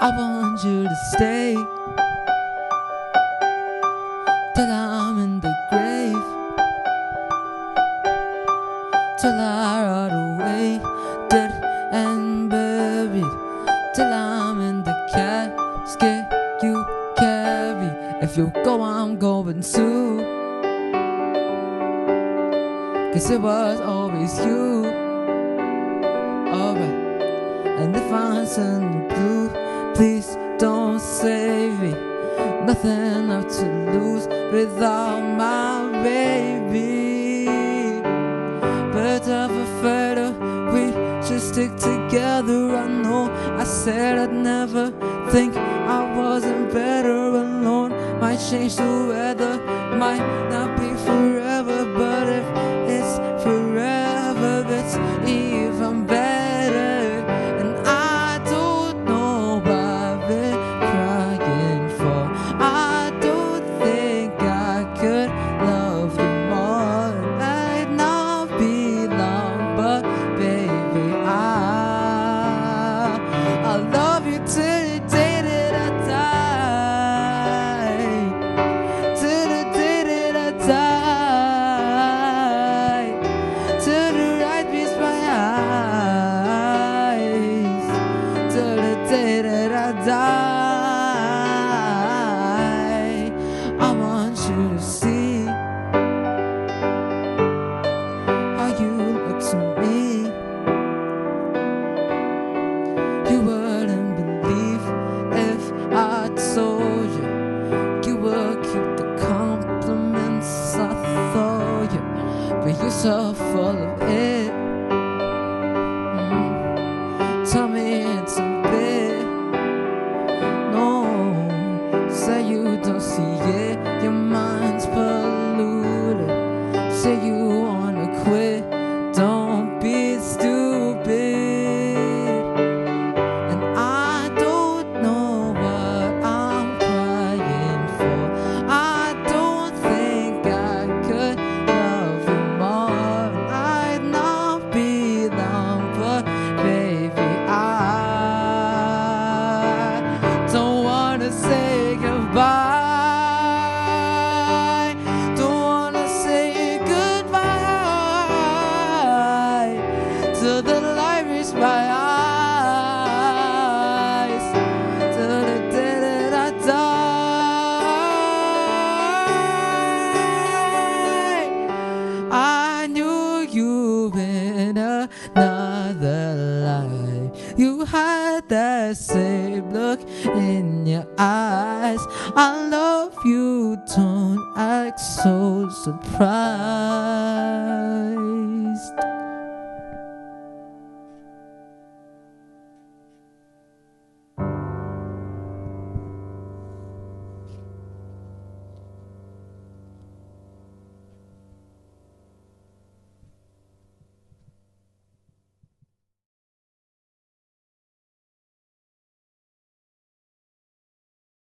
I want you to stay till I'm in the grave, till I rot away, dead and buried, till I'm in the casket you carry. If you go, I'm going too, 'cause it was always you. Alright, and if I turn blue, please don't save me. Nothing left to lose without my baby. Birds of a feather, we should stick together. I know I said I'd never think I wasn't better alone. Might change the weather, might not be forever, but if it's forever, it's even better. And I don't know what I've been crying for. I don't think I could love you more. Might not be long, but baby, I'll love you till the day that I die, till the day that I die, till the light meets my eyes, till the day that I die. I want you to see how you look to me. You wouldn't believe if I told you you were cute, the compliments I throw you, but you're so full of it. Tell me it's a bit. No, say you don't see it, your mind's polluted. Say you wanna quit, don't be stupid. And I don't know what I'm crying for. I don't think I could love you more. I'd not be long, but baby, I don't wanna say goodbye. Don't wanna say goodbye till the light reaches my eyes, till the day that I die. I knew you in another life. You had that same look in your eyes. I love you, don't act so surprised.